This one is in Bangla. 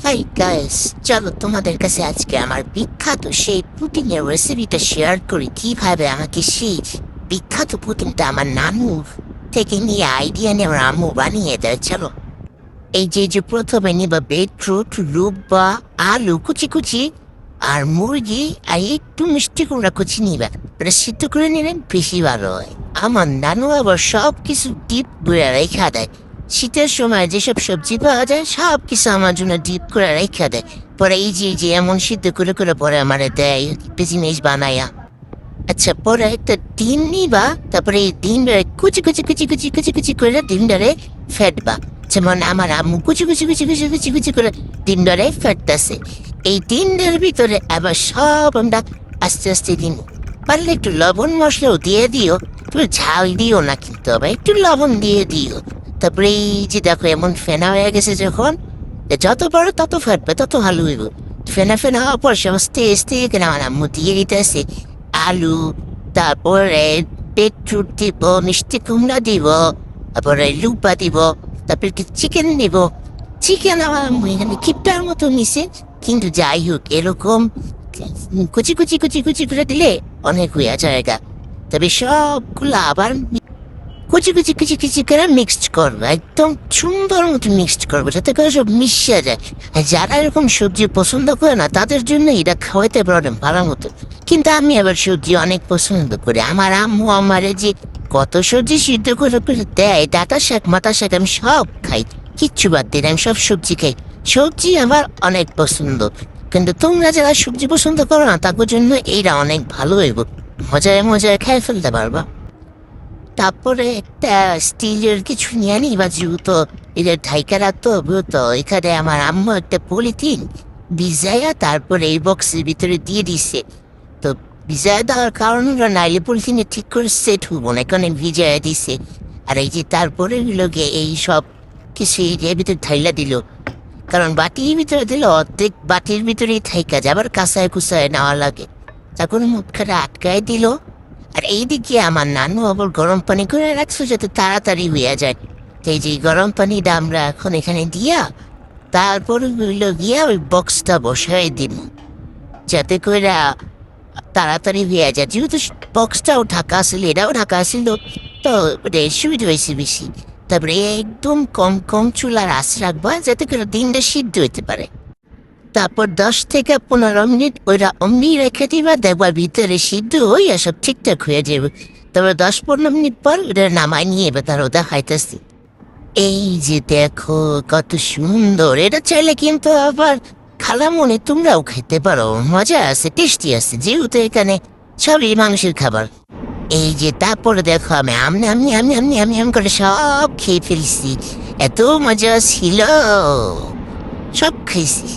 হাই গাইস, চলো তোমাদের কাছে আজকে আমার বিখ্যাত সেই পুডিংয়ের রেসিপিটা শেয়ার করি। কিভাবে আমাকে সেই বিখ্যাত পুডিংটা আমার নানু থেকে নিয়ে আইডিয়া নিয়ে আমার আম্মু বানিয়ে দেয়। চলো, এই যে প্রথমে নিবা বিটরুট, রূপা, আলু কুচি কুচি, আর মুরগি, আর একটু মিষ্টি কুমড়া কুচি নিবা। এটা সিদ্ধ করে নিলেন বেশি ভালো হয়। আমার নানু আবার সব কিছু ডিপ করে রেখা দেয়। শীতের সময় যেসব সবজি পাওয়া যায় সব কিছু আমার জন্য ডিপ করে রেখা দেয়। পরে এই যে এমন সিদ্ধ করে করে পরে আমার দেয় জিনিস বানায়া। আচ্ছা, পরে একটা ডিম নিবা, তারপরে এই ডিমটারে কুচি কুচি কুচি কুচি কুচি কুচি করে ডিমটারে ফেটবা। যেমন আমার আম্মু কুচি কুচি কুচি কুচি কুচি কুচি করে ডিমটারে ফেটতেছে। এই ডিমটার ভিতরে আবার সব আমরা আস্তে আস্তে দিন। পারলে একটু লবণ মশলাও দিয়ে দিও। তুমি ঝাল দিও না, কিন্তু আবার একটু লবণ দিয়ে দিও। তারপরে এই যে দেখো এমন ফেনা হয়ে গেছে, যখন যত বড় তত ফাটবে, তত ভালো হইব। ফেনা ফেনা হওয়ার পর সমস্ত আস্তে এখানে আমার আম্মু দিয়ে দিতেছে আলু, তারপরে বিটরুট দিব, মিষ্টি কুমড়া দিব, তারপরে লুপা দিব, তারপরে চিকেন নিব। চিকেন আমার এখানে কিপটার মতো মিশে, কিন্তু যাই হোক এরকম কুচি কুচি কুচি কুচি করে দিলে অনেক হইয়া জায়গা। তবে সবগুলো আবার কুচি কুচি কুচি কুচি করে মিক্সড করবো, একদম সুন্দর মতো মিক্সড করবো, যাতে করে সব মিশিয়ে যায়। আর যারা এরকম সবজি পছন্দ করে না তাদের জন্য এটা খাওয়াইতে পারেন ভালো মতো। কিন্তু আমি আবার সবজি অনেক পছন্দ করি। আমার আম্মু আমারে যে কত সবজি সিদ্ধ করে করে দেয়, ডাটা শাক, মাথা শাক, আমি সব খাই, কিচ্ছু বাদ দিই না, আমি সব সবজি খাই। সবজি আমার অনেক পছন্দ। কিন্তু তোমরা যারা সবজি পছন্দ করো না তাদের জন্য এইটা অনেক ভালো হইব, মজায় মজায় খেয়ে ফেলতে পারবা। তারপরে একটা স্টিলের কিছু নিয়ে নি বা জুতো, এটা ঢাইকা রাখতো বুঝতো। এখানে আমার আম্মু একটা পলিথিন ভিজাইয়া তারপরে এই বক্সের ভিতরে দিয়ে দিছে। তো ভিজাইয়া দেওয়ার কারণ হলো নাইলে পলিথিনে ঠিক করে সেট হবো না, এখানে ভিজাইয়া দিছে। আর এই যে তারপরে হলো গিয়ে এই সব কিছু এর ভিতরে ঢাইলা দিল, কারণ বাটির ভিতরে দিলে অর্ধেক বাটির ভিতরেই থাইকা যায়, আবার কাঁসায় কুসায় নেওয়া লাগে। তখন মুখখানে আটকায় দিল। আর এইদিকে আমার নানু আবার গরম পানি করে রাখছো যাতে তাড়াতাড়ি হইয়া যায়। তো এই যে গরম পানিটা আমরা এখন এখানে দিয়া তারপর হইল গিয়া ওই বক্সটা বসাই দিব, যাতে করে তাড়াতাড়ি হইয়া যায়। যেহেতু বক্সটাও ঢাকা আসছিল, এটাও ঢাকা আসছিল, তো সুবিধা হয়েছে বেশি। তারপরে একদম কম কম চুলার আঁচ রাখবা, যাতে করে দিনটা সিদ্ধ হইতে পারে। তারপর 10 থেকে 15 মিনিট ওইটা অমনি রেখে দিবা, দেখবা ভিতরে সিদ্ধ হইয়া সব ঠিকঠাক হয়ে যাবে। তারপর 10-15 মিনিট পর ওটা নামাই নিয়ে এবার তার ওটা খাইতেছি। এই যে দেখো কত সুন্দর, এটা চাইলে কিন্তু আবার খালামনে তোমরাও খেতে পারো, মজা আছে, টেস্টি আছে, যেহেতু এখানে সবই মাংসের খাবার। এই যে তারপরে দেখো আমি আমনি আমনি আমনি আমনি আমি আম করে সব খেয়ে ফেলছি। এত মজা ছিল, সব খেয়েছি।